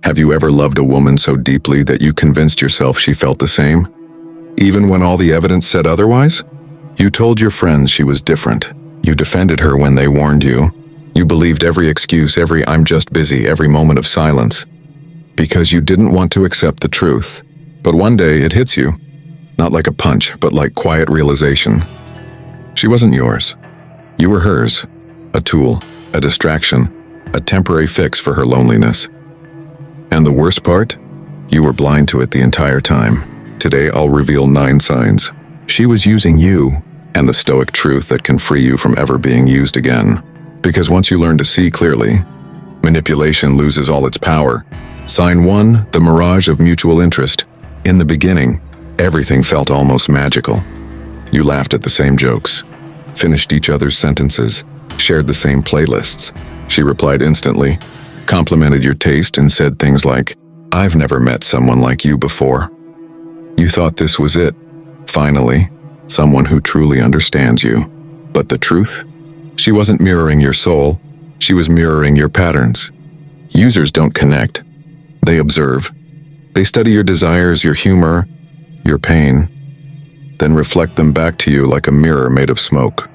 Have you ever loved a woman so deeply that you convinced yourself she felt the same? Even when all the evidence said otherwise? You told your friends she was different. You defended her when they warned you. You believed every excuse, every "I'm just busy," every moment of silence. Because you didn't want to accept the truth. But one day it hits you. Not like a punch, but like quiet realization. She wasn't yours. You were hers. A tool, a distraction, a temporary fix for her loneliness. And the worst part? You were blind to it the entire time. Today I'll reveal 9 signs. She was using you, and the Stoic truth that can free you from ever being used again. Because once you learn to see clearly, manipulation loses all its power. Sign 1, the mirage of mutual interest. In the beginning, everything felt almost magical. You laughed at the same jokes, finished each other's sentences, shared the same playlists. She replied instantly, complimented your taste, and said things like, "I've never met someone like you before." You thought this was it. Finally, someone who truly understands you. But the truth? She wasn't mirroring your soul. She was mirroring your patterns. Users don't connect. They observe. They study your desires, your humor, your pain, then reflect them back to you like a mirror made of smoke.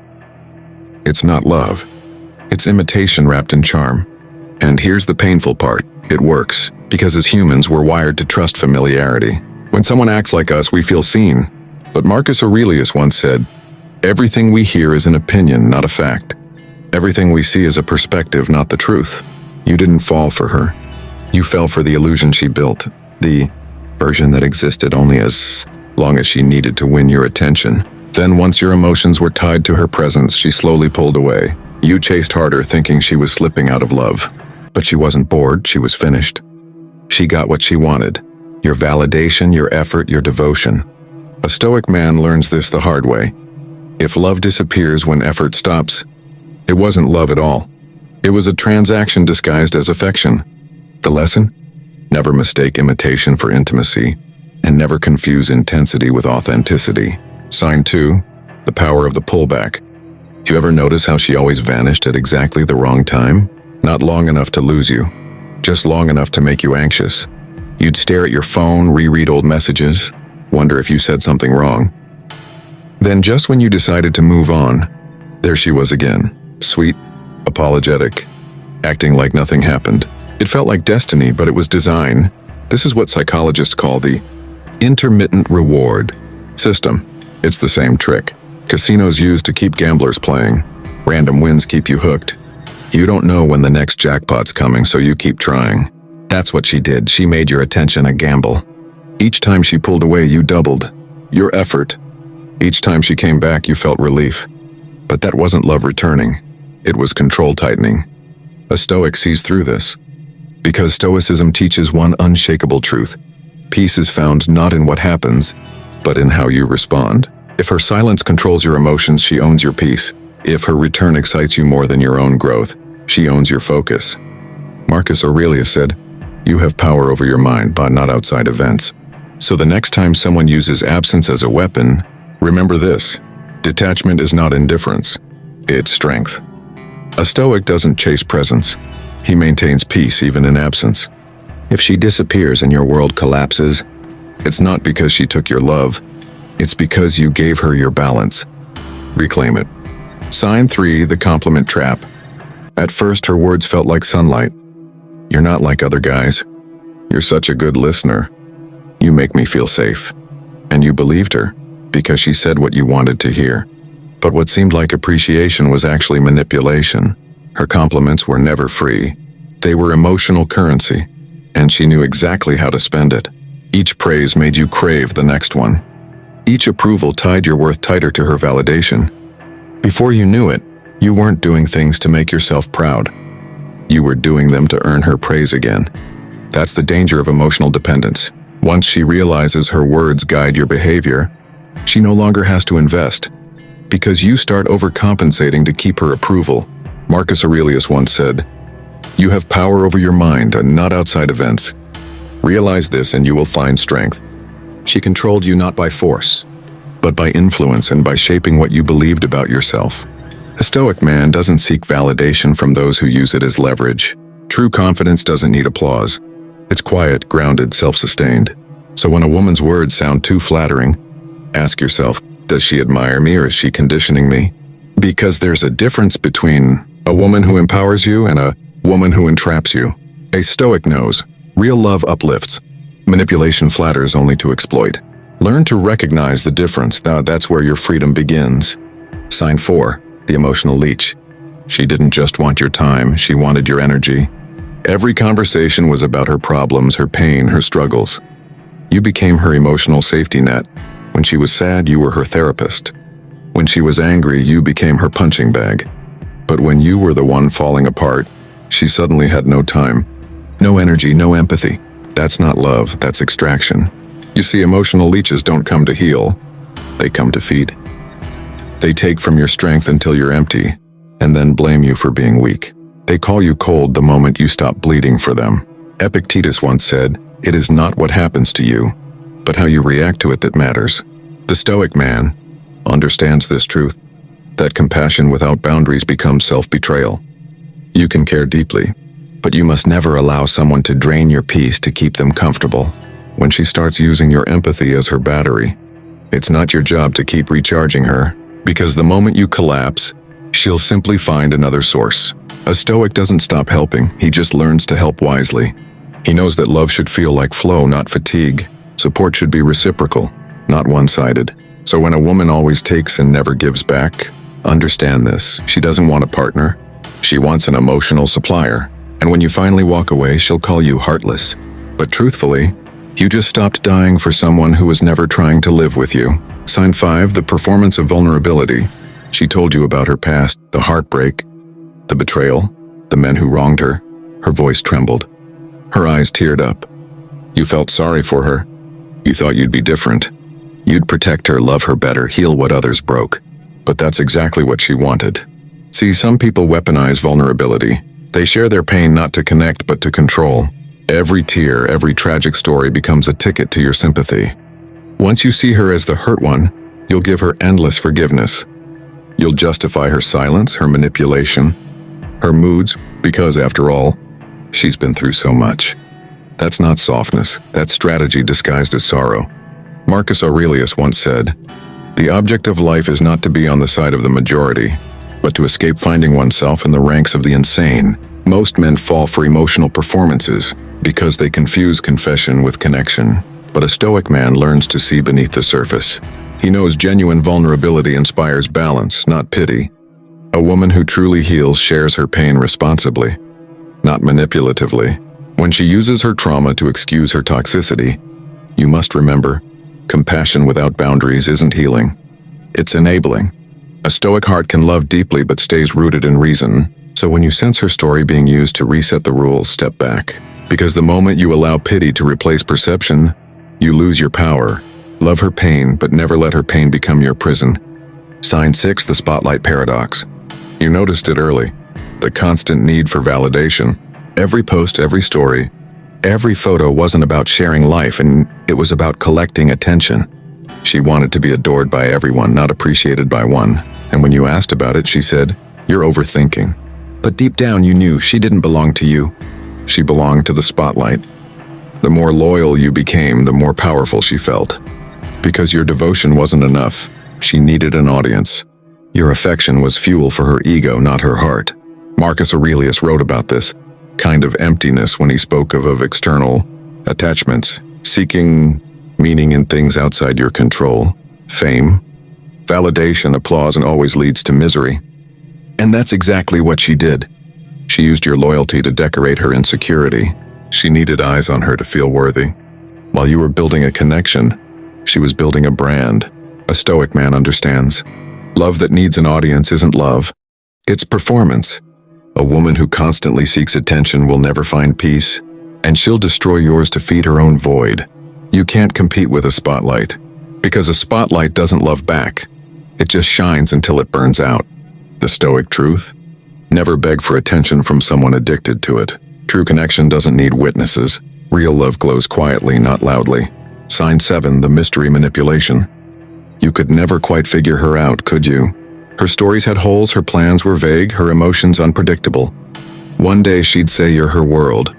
It's not love. It's imitation wrapped in charm. And here's the painful part. It works, because as humans, we're wired to trust familiarity. When someone acts like us, we feel seen. But Marcus Aurelius once said, "Everything we hear is an opinion, not a fact. Everything we see is a perspective, not the truth." You didn't fall for her. You fell for the illusion she built, the version that existed only as long as she needed to win your attention. Then once your emotions were tied to her presence, she slowly pulled away. You chased harder, thinking she was slipping out of love. But she wasn't bored, she was finished. She got what she wanted. Your validation, your effort, your devotion. A Stoic man learns this the hard way. If love disappears when effort stops, it wasn't love at all. It was a transaction disguised as affection. The lesson? Never mistake imitation for intimacy, and never confuse intensity with authenticity. Sign 2, the power of the pullback. You ever notice how she always vanished at exactly the wrong time? Not long enough to lose you, just long enough to make you anxious. You'd stare at your phone, reread old messages, wonder if you said something wrong. Then just when you decided to move on, there she was again, sweet, apologetic, acting like nothing happened. It felt like destiny, but it was design. This is what psychologists call the intermittent reward system. It's the same trick casinos use to keep gamblers playing. Random wins keep you hooked. You don't know when the next jackpot's coming, so you keep trying. That's what she did. She made your attention a gamble. Each time she pulled away, you doubled your effort. Each time she came back, you felt relief. But that wasn't love returning. It was control tightening. A Stoic sees through this. Because Stoicism teaches one unshakable truth. Peace is found not in what happens, but in how you respond. If her silence controls your emotions, she owns your peace. If her return excites you more than your own growth, she owns your focus. Marcus Aurelius said, "You have power over your mind, but not outside events." So the next time someone uses absence as a weapon, remember this: detachment is not indifference, it's strength. A Stoic doesn't chase presence. He maintains peace even in absence. If she disappears and your world collapses, it's not because she took your love, it's because you gave her your balance. Reclaim it. Sign 3, the compliment trap. At first, her words felt like sunlight. "You're not like other guys. You're such a good listener. You make me feel safe." And you believed her, because she said what you wanted to hear. But what seemed like appreciation was actually manipulation. Her compliments were never free. They were emotional currency, and she knew exactly how to spend it. Each praise made you crave the next one. Each approval tied your worth tighter to her validation. Before you knew it, you weren't doing things to make yourself proud. You were doing them to earn her praise again. That's the danger of emotional dependence. Once she realizes her words guide your behavior, she no longer has to invest, because you start overcompensating to keep her approval. Marcus Aurelius once said, "You have power over your mind and not outside events. Realize this and you will find strength." She controlled you not by force, but by influence and by shaping what you believed about yourself. A Stoic man doesn't seek validation from those who use it as leverage. True confidence doesn't need applause. It's quiet, grounded, self-sustained. So when a woman's words sound too flattering, ask yourself, does she admire me or is she conditioning me? Because there's a difference between a woman who empowers you and a woman who entraps you. A Stoic knows, real love uplifts. Manipulation flatters only to exploit. Learn to recognize the difference. That's where your freedom begins. Sign 4, the emotional leech. She didn't just want your time, she wanted your energy. Every conversation was about her problems, her pain, her struggles. You became her emotional safety net. When she was sad, you were her therapist. When she was angry, you became her punching bag. But when you were the one falling apart, she suddenly had no time. No energy, no empathy. That's not love, that's extraction. You see, emotional leeches don't come to heal. They come to feed. They take from your strength until you're empty, and then blame you for being weak. They call you cold the moment you stop bleeding for them. Epictetus once said, "It is not what happens to you, but how you react to it that matters." The Stoic man understands this truth, that compassion without boundaries becomes self-betrayal. You can care deeply, but you must never allow someone to drain your peace to keep them comfortable. When she starts using your empathy as her battery, it's not your job to keep recharging her, because the moment you collapse, she'll simply find another source. A Stoic doesn't stop helping, he just learns to help wisely. He knows that love should feel like flow, not fatigue. Support should be reciprocal, not one-sided. So when a woman always takes and never gives back, understand this. She doesn't want a partner. She wants an emotional supplier. And when you finally walk away, she'll call you heartless. But truthfully, you just stopped dying for someone who was never trying to live with you. Sign 5, the performance of vulnerability. She told you about her past, the heartbreak, the betrayal, the men who wronged her. Her voice trembled. Her eyes teared up. You felt sorry for her. You thought you'd be different. You'd protect her, love her better, heal what others broke. But that's exactly what she wanted. See, some people weaponize vulnerability. They share their pain not to connect but to control. Every tear, every tragic story becomes a ticket to your sympathy. Once you see her as the hurt one, you'll give her endless forgiveness. You'll justify her silence, her manipulation, her moods, because after all, she's been through so much. That's not softness, that's strategy disguised as sorrow. Marcus Aurelius once said, "The object of life is not to be on the side of the majority, but to escape finding oneself in the ranks of the insane." Most men fall for emotional performances because they confuse confession with connection. But a Stoic man learns to see beneath the surface. He knows genuine vulnerability inspires balance, not pity. A woman who truly heals shares her pain responsibly, not manipulatively. When she uses her trauma to excuse her toxicity, you must remember, compassion without boundaries isn't healing. It's enabling. A Stoic heart can love deeply but stays rooted in reason. So when you sense her story being used to reset the rules, step back. Because the moment you allow pity to replace perception, you lose your power. Love her pain, but never let her pain become your prison. Sign 6, the spotlight paradox. You noticed it early. The constant need for validation. Every post, every story, every photo wasn't about sharing life, and it was about collecting attention. She wanted to be adored by everyone, not appreciated by one. And when you asked about it, she said, "You're overthinking." But deep down you knew she didn't belong to you. She belonged to the spotlight. The more loyal you became, the more powerful she felt. Because your devotion wasn't enough, she needed an audience. Your affection was fuel for her ego, not her heart. Marcus Aurelius wrote about this kind of emptiness when he spoke of external attachments, seeking meaning in things outside your control. Fame, validation, applause, and always leads to misery. And that's exactly what she did. She used your loyalty to decorate her insecurity. She needed eyes on her to feel worthy. While you were building a connection, she was building a brand. A Stoic man understands. Love that needs an audience isn't love. It's performance. A woman who constantly seeks attention will never find peace, and she'll destroy yours to feed her own void. You can't compete with a spotlight, because a spotlight doesn't love back. It just shines until it burns out. The Stoic truth? Never beg for attention from someone addicted to it. True connection doesn't need witnesses. Real love glows quietly, not loudly. Sign 7, the mystery manipulation. You could never quite figure her out, could you? Her stories had holes, her plans were vague, her emotions unpredictable. One day she'd say you're her world.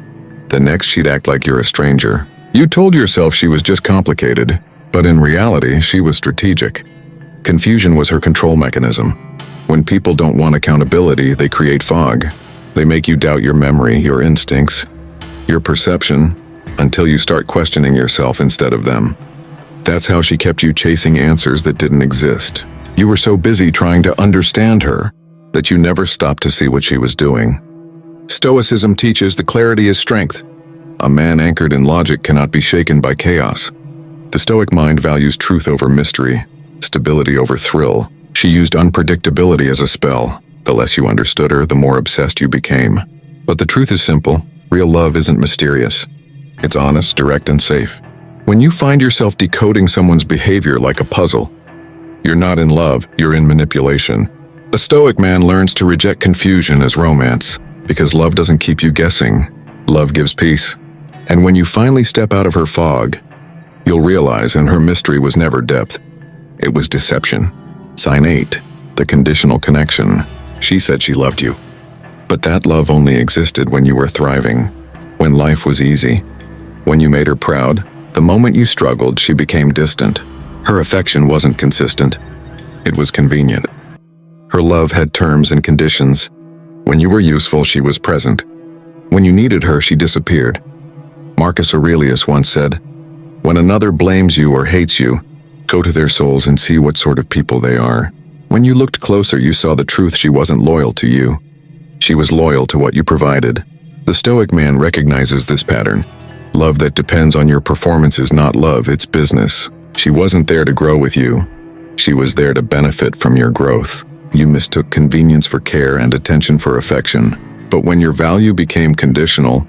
The next she'd act like you're a stranger. You told yourself she was just complicated, but in reality, she was strategic. Confusion was her control mechanism. When people don't want accountability, they create fog. They make you doubt your memory, your instincts, your perception, until you start questioning yourself instead of them. That's how she kept you chasing answers that didn't exist. You were so busy trying to understand her that you never stopped to see what she was doing. Stoicism teaches that clarity is strength. A man anchored in logic cannot be shaken by chaos. The Stoic mind values truth over mystery, stability over thrill. She used unpredictability as a spell. The less you understood her, the more obsessed you became. But the truth is simple. Real love isn't mysterious. It's honest, direct, and safe. When you find yourself decoding someone's behavior like a puzzle, you're not in love, you're in manipulation. A Stoic man learns to reject confusion as romance, because love doesn't keep you guessing. Love gives peace. And when you finally step out of her fog, you'll realize in her mystery was never depth. It was deception. Sign 8, the conditional connection. She said she loved you. But that love only existed when you were thriving, when life was easy. When you made her proud, the moment you struggled, she became distant. Her affection wasn't consistent. It was convenient. Her love had terms and conditions. When you were useful, she was present. When you needed her, she disappeared. Marcus Aurelius once said, "When another blames you or hates you, go to their souls and see what sort of people they are." When you looked closer, you saw the truth. She wasn't loyal to you. She was loyal to what you provided. The Stoic man recognizes this pattern. Love that depends on your performance is not love, it's business. She wasn't there to grow with you. She was there to benefit from your growth. You mistook convenience for care and attention for affection. But when your value became conditional,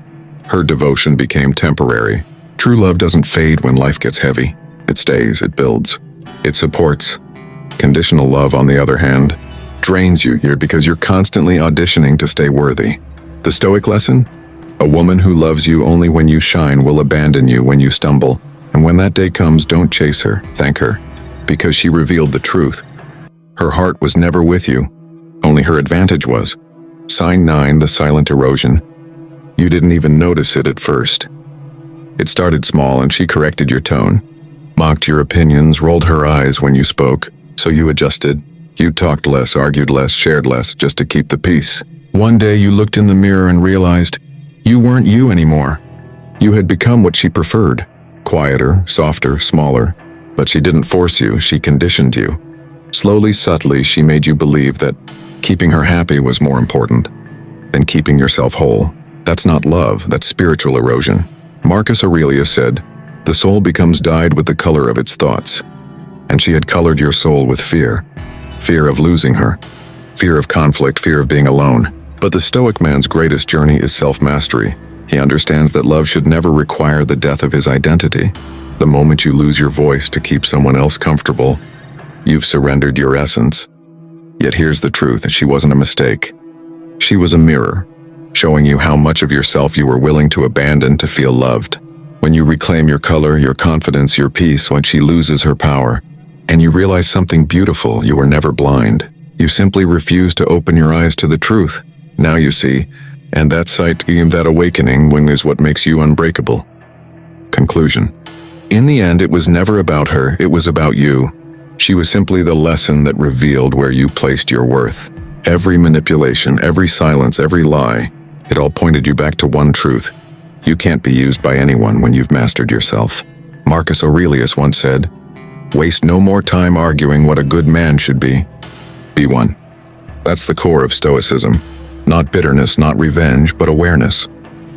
her devotion became temporary. True love doesn't fade when life gets heavy. It stays, it builds, it supports. Conditional love, on the other hand, drains you because you're constantly auditioning to stay worthy. The Stoic lesson? A woman who loves you only when you shine will abandon you when you stumble. And when that day comes, don't chase her, thank her, because she revealed the truth. Her heart was never with you, only her advantage was. Sign 9, the silent erosion. You didn't even notice it at first. It started small and she corrected your tone, mocked your opinions, rolled her eyes when you spoke, so you adjusted. You talked less, argued less, shared less, just to keep the peace. One day you looked in the mirror and realized you weren't you anymore. You had become what she preferred. Quieter, softer, smaller. But she didn't force you, she conditioned you. Slowly, subtly, she made you believe that keeping her happy was more important than keeping yourself whole. That's not love, that's spiritual erosion. Marcus Aurelius said, "The soul becomes dyed with the color of its thoughts." And she had colored your soul with fear. Fear of losing her. Fear of conflict, fear of being alone. But the Stoic man's greatest journey is self-mastery. He understands that love should never require the death of his identity. The moment you lose your voice to keep someone else comfortable, you've surrendered your essence. Yet here's the truth, she wasn't a mistake. She was a mirror, showing you how much of yourself you were willing to abandon to feel loved. When you reclaim your color, your confidence, your peace, when she loses her power, and you realize something beautiful, you were never blind. You simply refused to open your eyes to the truth. Now you see, and that sight, that awakening, is what makes you unbreakable. Conclusion. In the end, it was never about her, it was about you. She was simply the lesson that revealed where you placed your worth. Every manipulation, every silence, every lie, it all pointed you back to one truth. You can't be used by anyone when you've mastered yourself. Marcus Aurelius once said, "Waste no more time arguing what a good man should be. Be one." That's the core of Stoicism. Not bitterness, not revenge, but awareness.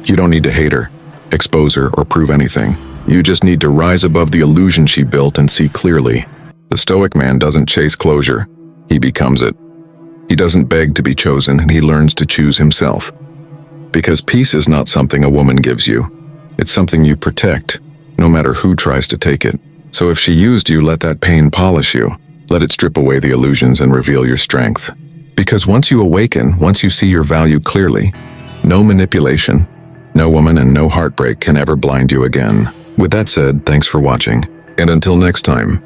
You don't need to hate her, expose her, or prove anything. You just need to rise above the illusion she built and see clearly. The Stoic man doesn't chase closure, he becomes it. He doesn't beg to be chosen, and he learns to choose himself. Because peace is not something a woman gives you. It's something you protect, no matter who tries to take it. So if she used you, let that pain polish you. Let it strip away the illusions and reveal your strength. Because once you awaken, once you see your value clearly, no manipulation, no woman, and no heartbreak can ever blind you again. With that said, thanks for watching. And until next time,